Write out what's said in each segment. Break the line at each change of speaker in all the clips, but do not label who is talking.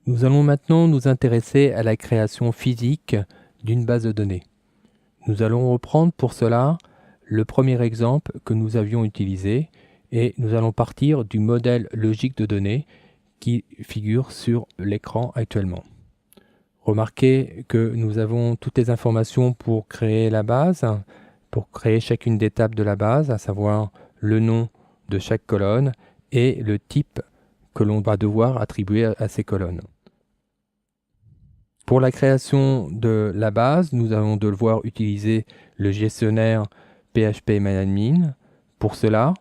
Nous allons maintenant nous intéresser à la création physique d'une base de données. Nous allons reprendre pour cela le premier exemple que nous avions utilisé et nous allons partir du modèle logique de données qui figure sur l'écran actuellement. Remarquez que nous avons toutes les informations pour créer la base, pour créer chacune des tables de la base, à savoir le nom de chaque colonne et le type que l'on va devoir attribuer à ces colonnes. Pour la création de la base, nous allons devoir utiliser le gestionnaire phpMyAdmin. Pour cela,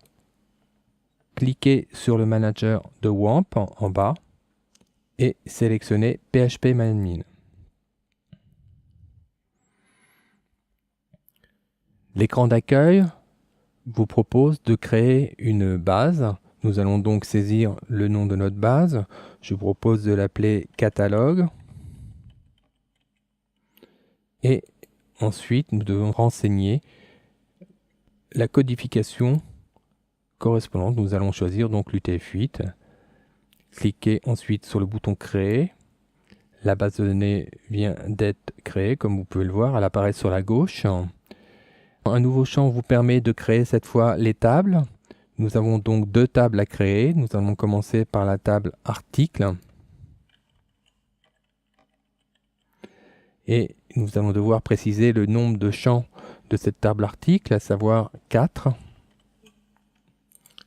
cliquez sur le manager de WAMP en bas et sélectionnez phpMyAdmin. L'écran d'accueil vous propose de créer une base. Nous allons donc saisir le nom de notre base. Je vous propose de l'appeler catalogue. Et ensuite, nous devons renseigner la codification correspondante. Nous allons choisir donc l'UTF-8. Cliquez ensuite sur le bouton Créer. La base de données vient d'être créée, comme vous pouvez le voir. Elle apparaît sur la gauche. Un nouveau champ vous permet de créer cette fois les tables. Nous avons donc deux tables à créer. Nous allons commencer par la table Article. Et nous allons devoir préciser le nombre de champs de cette table article, à savoir 4.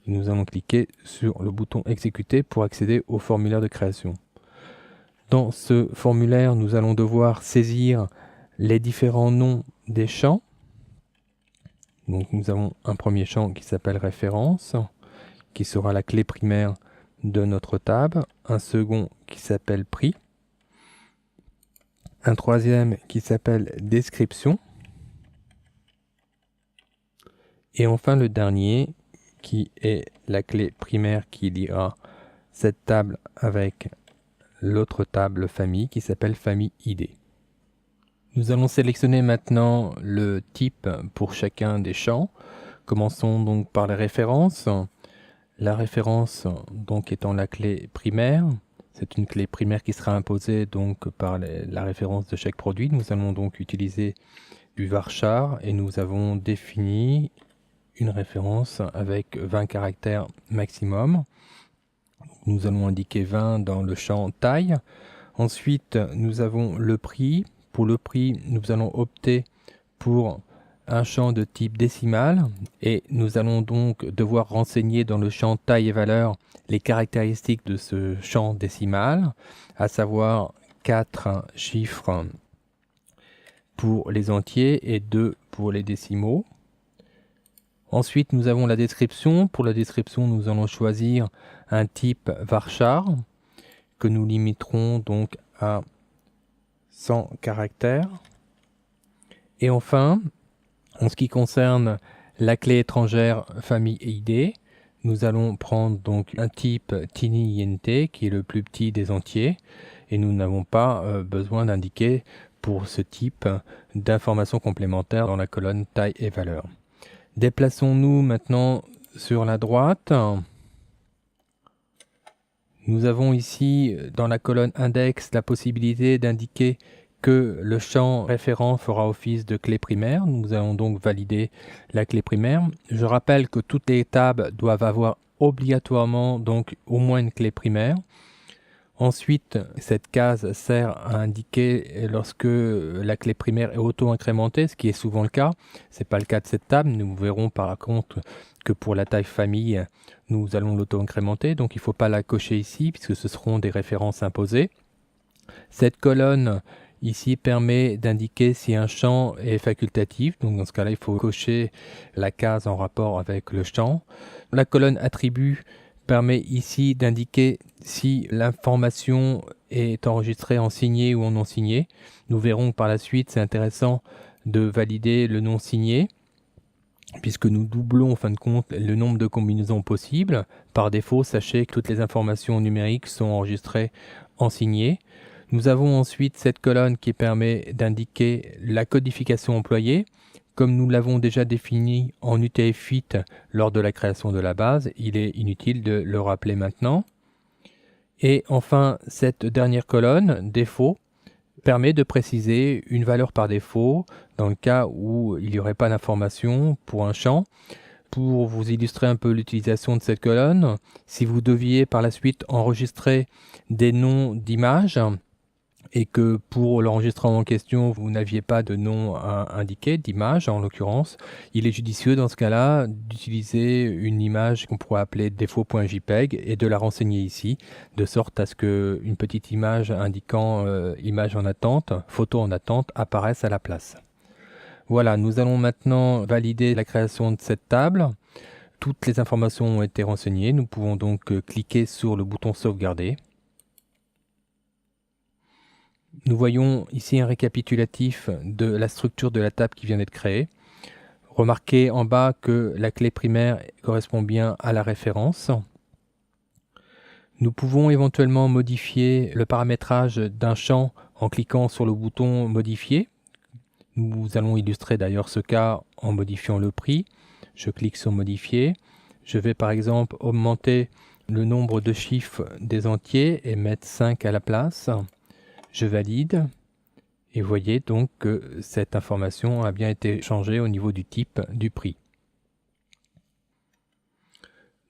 Et nous allons cliquer sur le bouton Exécuter pour accéder au formulaire de création. Dans ce formulaire, nous allons devoir saisir les différents noms des champs. Donc nous avons un premier champ qui s'appelle référence, qui sera la clé primaire de notre table. Un second qui s'appelle prix. Un troisième qui s'appelle description. Et enfin le dernier qui est la clé primaire qui liera cette table avec l'autre table famille qui s'appelle famille ID. Nous allons sélectionner maintenant le type pour chacun des champs. Commençons donc par les références. La référence donc étant la clé primaire. C'est une clé primaire qui sera imposée donc par la référence de chaque produit. Nous allons donc utiliser du varchar et nous avons défini une référence avec 20 caractères maximum. Nous allons indiquer 20 dans le champ taille. Ensuite, nous avons le prix. Pour le prix, nous allons opter pour un champ de type décimal et nous allons donc devoir renseigner dans le champ taille et valeur les caractéristiques de ce champ décimal, à savoir 4 chiffres pour les entiers et 2 pour les décimaux. Ensuite, nous avons la description. Pour la description, nous allons choisir un type varchar que nous limiterons donc à 100 caractères. Et enfin, en ce qui concerne la clé étrangère famille ID, nous allons prendre donc un type tiny-int qui est le plus petit des entiers et nous n'avons pas besoin d'indiquer pour ce type d'informations complémentaires dans la colonne taille et valeur. Déplaçons-nous maintenant sur la droite. Nous avons ici dans la colonne index la possibilité d'indiquer que le champ référent fera office de clé primaire. Nous allons donc valider la clé primaire. Je rappelle que toutes les tables doivent avoir obligatoirement donc au moins une clé primaire. Ensuite, cette case sert à indiquer lorsque la clé primaire est auto-incrémentée, ce qui est souvent le cas. Ce n'est pas le cas de cette table. Nous verrons par contre que pour la taille famille, nous allons l'auto-incrémenter. Donc il ne faut pas la cocher ici puisque ce seront des références imposées. Cette colonne ici permet d'indiquer si un champ est facultatif. Donc dans ce cas-là, il faut cocher la case en rapport avec le champ. La colonne attribut permet ici d'indiquer si l'information est enregistrée en signé ou en non signé. Nous verrons par la suite, c'est intéressant de valider le non signé, puisque nous doublons en fin de compte le nombre de combinaisons possibles. Par défaut, sachez que toutes les informations numériques sont enregistrées en signé. Nous avons ensuite cette colonne qui permet d'indiquer la codification employée. Comme nous l'avons déjà défini en UTF-8 lors de la création de la base, il est inutile de le rappeler maintenant. Et enfin, cette dernière colonne, défaut, permet de préciser une valeur par défaut dans le cas où il n'y aurait pas d'information pour un champ. Pour vous illustrer un peu l'utilisation de cette colonne, si vous deviez par la suite enregistrer des noms d'images et que pour l'enregistrement en question, vous n'aviez pas de nom indiqué, d'image en l'occurrence, il est judicieux dans ce cas-là d'utiliser une image qu'on pourrait appeler défaut.jpeg et de la renseigner ici, de sorte à ce qu'une petite image indiquant image en attente, photo en attente, apparaisse à la place. Voilà, nous allons maintenant valider la création de cette table. Toutes les informations ont été renseignées. Nous pouvons donc cliquer sur le bouton sauvegarder. Nous voyons ici un récapitulatif de la structure de la table qui vient d'être créée. Remarquez en bas que la clé primaire correspond bien à la référence. Nous pouvons éventuellement modifier le paramétrage d'un champ en cliquant sur le bouton modifier. Nous allons illustrer d'ailleurs ce cas en modifiant le prix. Je clique sur modifier. Je vais par exemple augmenter le nombre de chiffres des entiers et mettre 5 à la place. Je valide. Et voyez donc que cette information a bien été changée au niveau du type du prix.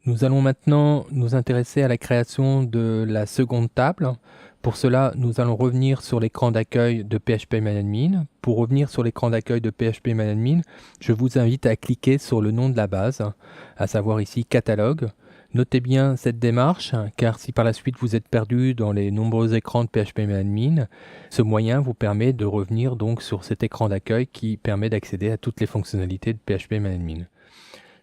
Nous allons maintenant nous intéresser à la création de la seconde table. Pour cela, nous allons revenir sur l'écran d'accueil de PHPMyAdmin. Pour revenir sur l'écran d'accueil de PHPMyAdmin, je vous invite à cliquer sur le nom de la base, à savoir ici catalogue. Notez bien cette démarche, car si par la suite vous êtes perdu dans les nombreux écrans de PHPMyAdmin, ce moyen vous permet de revenir donc sur cet écran d'accueil qui permet d'accéder à toutes les fonctionnalités de PHPMyAdmin.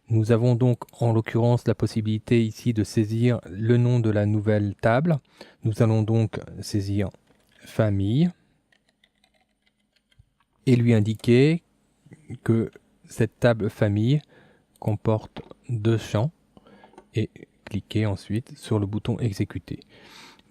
Nous avons donc en l'occurrence la possibilité ici de saisir le nom de la nouvelle table. Nous allons donc saisir famille et lui indiquer que cette table famille comporte 2 champs et cliquer ensuite sur le bouton exécuter.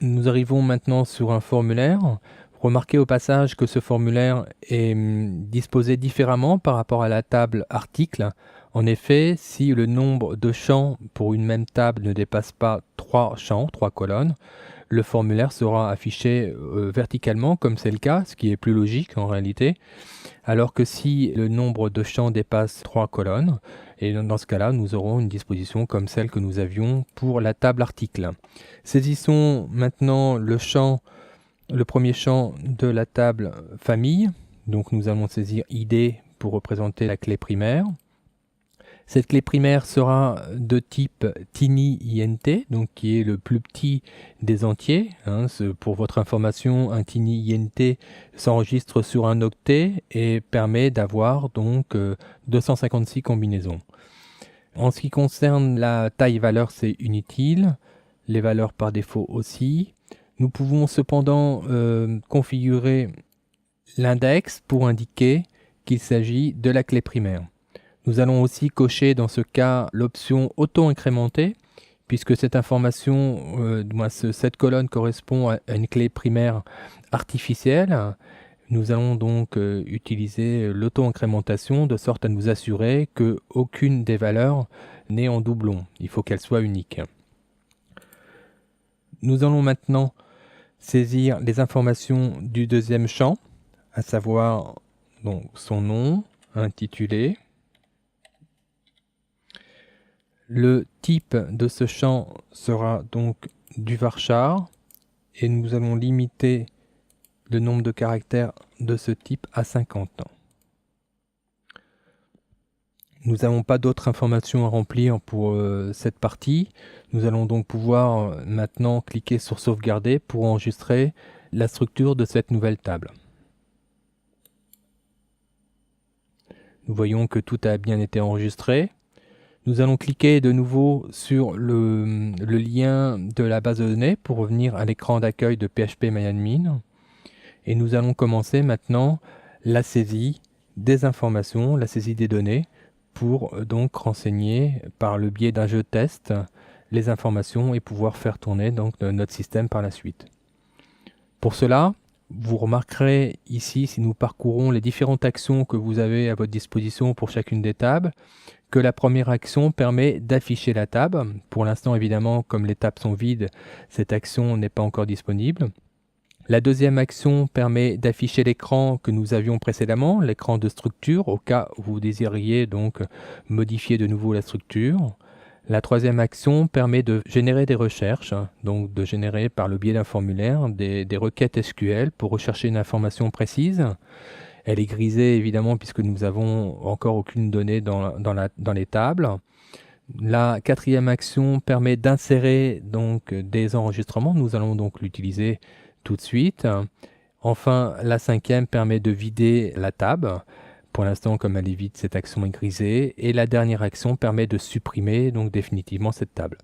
Nous arrivons maintenant sur un formulaire. Remarquez au passage que ce formulaire est disposé différemment par rapport à la table article. En effet, si le nombre de champs pour une même table ne dépasse pas 3 champs, 3 colonnes, le formulaire sera affiché verticalement comme c'est le cas, ce qui est plus logique en réalité, alors que si le nombre de champs dépasse 3 colonnes, et dans ce cas-là, nous aurons une disposition comme celle que nous avions pour la table article. Saisissons maintenant le premier champ de la table famille. Donc nous allons saisir ID pour représenter la clé primaire. Cette clé primaire sera de type TinyInt, donc qui est le plus petit des entiers. Pour votre information, un TinyInt s'enregistre sur un octet et permet d'avoir donc 256 combinaisons. En ce qui concerne la taille valeur, c'est inutile. Les valeurs par défaut aussi. Nous pouvons cependant configurer l'index pour indiquer qu'il s'agit de la clé primaire. Nous allons aussi cocher dans ce cas l'option auto-incrémenter, puisque cette information, cette colonne correspond à une clé primaire artificielle. Nous allons donc utiliser l'auto-incrémentation de sorte à nous assurer qu'aucune des valeurs n'est en doublon. Il faut qu'elle soit unique. Nous allons maintenant saisir les informations du deuxième champ, à savoir donc, son nom, intitulé. Le type de ce champ sera donc du varchar et nous allons limiter le nombre de caractères de ce type à 50. Nous n'avons pas d'autres informations à remplir pour cette partie. Nous allons donc pouvoir maintenant cliquer sur sauvegarder pour enregistrer la structure de cette nouvelle table. Nous voyons que tout a bien été enregistré. Nous allons cliquer de nouveau sur le lien de la base de données pour revenir à l'écran d'accueil de PHPMyAdmin. Et nous allons commencer maintenant la saisie des informations, la saisie des données, pour donc renseigner par le biais d'un jeu test les informations et pouvoir faire tourner donc notre système par la suite. Pour cela, Vous remarquerez ici, si nous parcourons les différentes actions que vous avez à votre disposition pour chacune des tables, que la première action permet d'afficher la table. Pour l'instant, évidemment, comme les tables sont vides, cette action n'est pas encore disponible. La deuxième action permet d'afficher l'écran que nous avions précédemment, l'écran de structure, au cas où vous désiriez donc modifier de nouveau la structure. La troisième action permet de générer des recherches, donc de générer par le biais d'un formulaire des requêtes SQL pour rechercher une information précise. Elle est grisée évidemment puisque nous n'avons encore aucune donnée dans les tables. La quatrième action permet d'insérer donc des enregistrements. Nous allons donc l'utiliser tout de suite. Enfin, la cinquième permet de vider la table. Pour l'instant, comme elle est vide, cette action est grisée. Et la dernière action permet de supprimer donc définitivement cette table.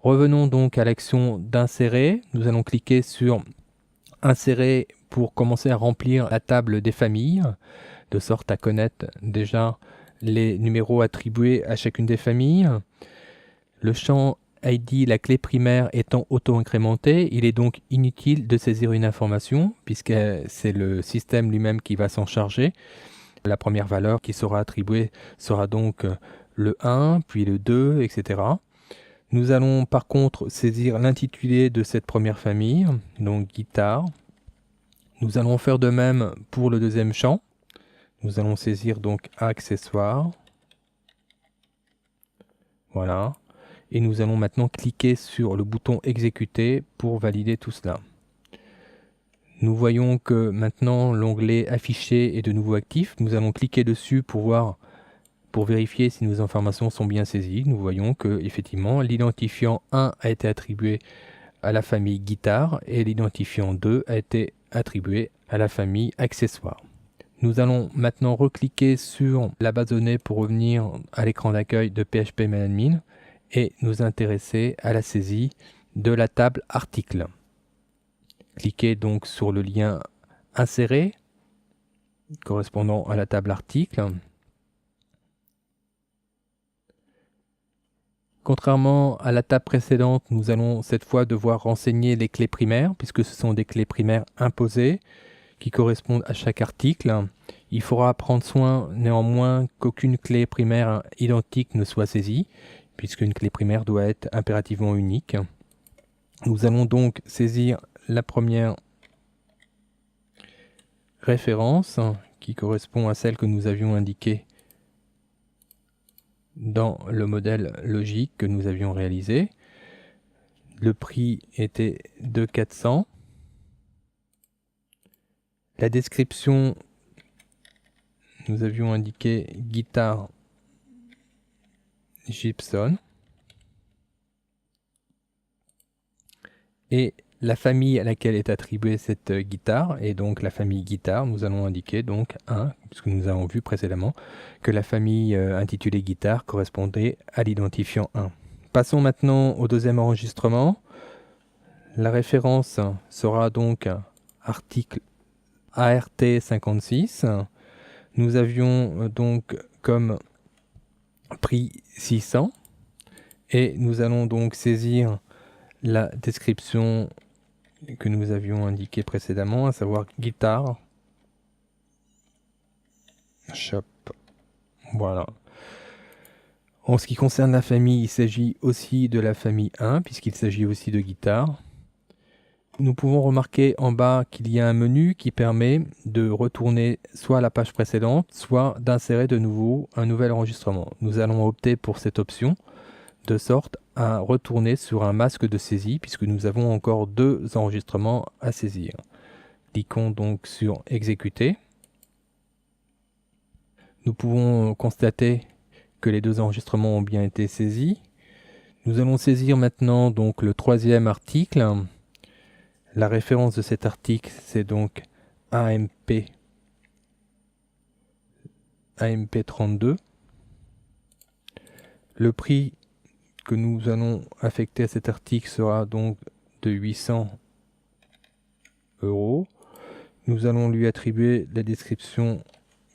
Revenons donc à l'action d'insérer. Nous allons cliquer sur insérer pour commencer à remplir la table des familles, de sorte à connaître déjà les numéros attribués à chacune des familles. Le champ ID, la clé primaire étant auto-incrémenté, il est donc inutile de saisir une information puisque c'est le système lui-même qui va s'en charger. La première valeur qui sera attribuée sera donc le 1, puis le 2, etc. Nous allons par contre saisir l'intitulé de cette première famille, donc guitare. Nous allons faire de même pour le deuxième champ. Nous allons saisir donc accessoires. Voilà. Et nous allons maintenant cliquer sur le bouton exécuter pour valider tout cela. Nous voyons que maintenant l'onglet affiché est de nouveau actif. Nous allons cliquer dessus pour vérifier si nos informations sont bien saisies. Nous voyons que effectivement l'identifiant 1 a été attribué à la famille guitare et l'identifiant 2 a été attribué à la famille accessoires. Nous allons maintenant recliquer sur la base de données pour revenir à l'écran d'accueil de PHP-MyAdmin et nous intéresser à la saisie de la table article. Cliquez donc sur le lien insérer correspondant à la table article. Contrairement à la table précédente, nous allons cette fois devoir renseigner les clés primaires puisque ce sont des clés primaires imposées qui correspondent à chaque article. Il faudra prendre soin néanmoins qu'aucune clé primaire identique ne soit saisie puisqu'une clé primaire doit être impérativement unique. Nous allons donc saisir la première référence qui correspond à celle que nous avions indiquée dans le modèle logique que nous avions réalisé. Le prix était de 400. La description, nous avions indiqué guitare Gibson. Et la famille à laquelle est attribuée cette guitare, et donc la famille guitare, nous allons indiquer donc 1, puisque nous avons vu précédemment que la famille intitulée guitare correspondait à l'identifiant 1. Passons maintenant au deuxième enregistrement. La référence sera donc article ART56. Nous avions donc comme prix 600 et nous allons donc saisir la description que nous avions indiquée précédemment, à savoir guitare shop. Voilà. En ce qui concerne la famille, il s'agit aussi de la famille 1 puisqu'il s'agit aussi de guitare. Nous pouvons remarquer en bas qu'il y a un menu qui permet de retourner soit à la page précédente, soit d'insérer de nouveau un nouvel enregistrement. Nous allons opter pour cette option, de sorte à retourner sur un masque de saisie, puisque nous avons encore 2 enregistrements à saisir. Cliquons donc sur exécuter. Nous pouvons constater que les 2 enregistrements ont bien été saisis. Nous allons saisir maintenant donc le 3e article. La référence de cet article, c'est donc AMP32. Le prix que nous allons affecter à cet article sera donc de 800 €. Nous allons lui attribuer la description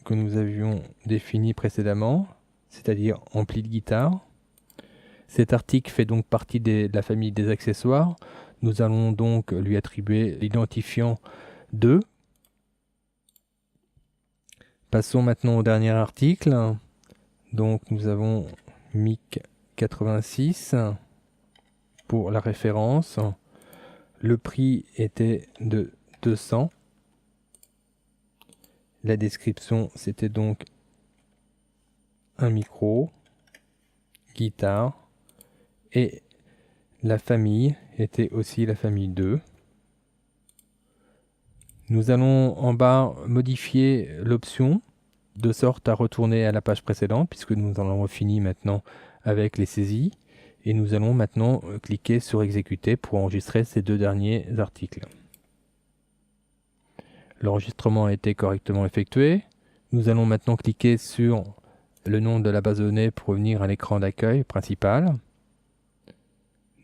que nous avions définie précédemment, c'est-à-dire ampli de guitare. Cet article fait donc partie de la famille des accessoires. Nous allons donc lui attribuer l'identifiant 2. Passons maintenant au dernier article. Donc nous avons MIC 86 pour la référence. Le prix était de 200. La description, c'était donc un micro, guitare, et la famille était aussi la famille 2. Nous allons en bas modifier l'option de sorte à retourner à la page précédente puisque nous en avons fini maintenant avec les saisies et nous allons maintenant cliquer sur exécuter pour enregistrer ces deux derniers articles. L'enregistrement a été correctement effectué. Nous allons maintenant cliquer sur le nom de la base de données pour revenir à l'écran d'accueil principal.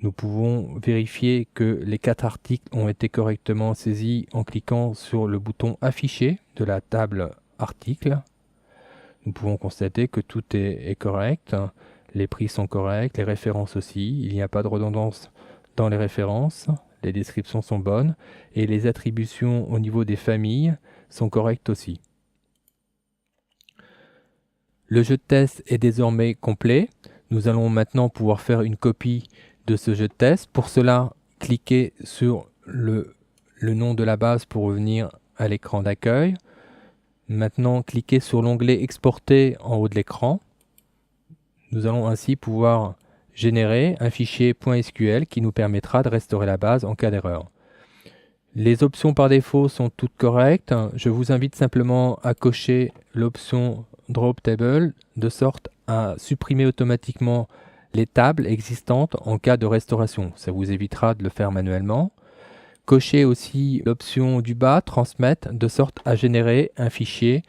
Nous pouvons vérifier que les 4 articles ont été correctement saisis en cliquant sur le bouton afficher de la table articles. Nous pouvons constater que tout est correct, les prix sont corrects, les références aussi, il n'y a pas de redondance dans les références, les descriptions sont bonnes et les attributions au niveau des familles sont correctes aussi. Le jeu de test est désormais complet. Nous allons maintenant pouvoir faire une copie de ce jeu de test. Pour cela, cliquez sur le nom de la base pour revenir à l'écran d'accueil. Maintenant, cliquez sur l'onglet Exporter en haut de l'écran. Nous allons ainsi pouvoir générer un fichier .sql qui nous permettra de restaurer la base en cas d'erreur. Les options par défaut sont toutes correctes. Je vous invite simplement à cocher l'option Drop Table de sorte à supprimer automatiquement les tables existantes en cas de restauration. Ça vous évitera de le faire manuellement. Cochez aussi l'option du bas, transmettre, de sorte à générer un fichier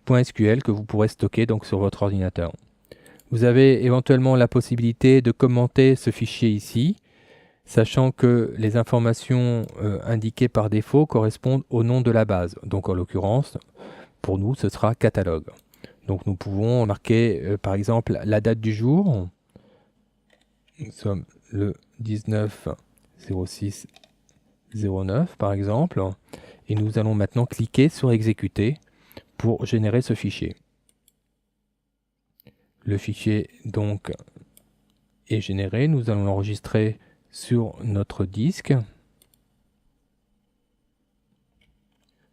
.sql que vous pourrez stocker donc sur votre ordinateur. Vous avez éventuellement la possibilité de commenter ce fichier ici, sachant que les informations indiquées par défaut correspondent au nom de la base. Donc en l'occurrence, pour nous, ce sera catalogue. Donc nous pouvons marquer par exemple la date du jour. Nous sommes le 19/06/09 par exemple. Et nous allons maintenant cliquer sur exécuter pour générer ce fichier. Le fichier donc est généré. Nous allons l'enregistrer sur notre disque.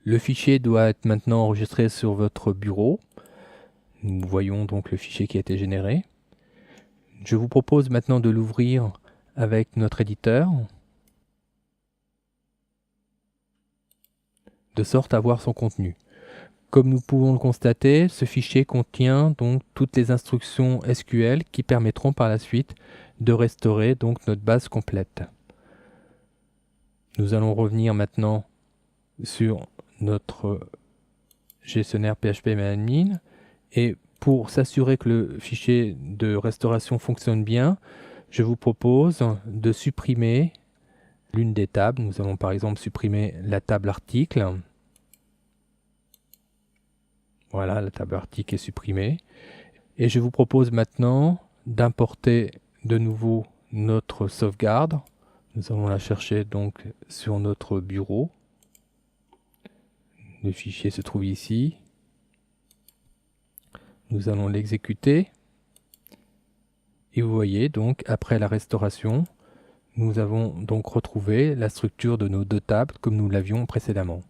Le fichier doit être maintenant enregistré sur votre bureau. Nous voyons donc le fichier qui a été généré. Je vous propose maintenant de l'ouvrir avec notre éditeur, de sorte à voir son contenu. Comme nous pouvons le constater, ce fichier contient donc toutes les instructions SQL qui permettront par la suite de restaurer donc notre base complète. Nous allons revenir maintenant sur notre gestionnaire phpMyAdmin et pour s'assurer que le fichier de restauration fonctionne bien, je vous propose de supprimer l'une des tables. Nous allons par exemple supprimer la table article. Voilà, la table article est supprimée. Et je vous propose maintenant d'importer de nouveau notre sauvegarde. Nous allons la chercher donc sur notre bureau. Le fichier se trouve ici. Nous allons l'exécuter. Et vous voyez donc après la restauration, nous avons donc retrouvé la structure de nos deux tables comme nous l'avions précédemment.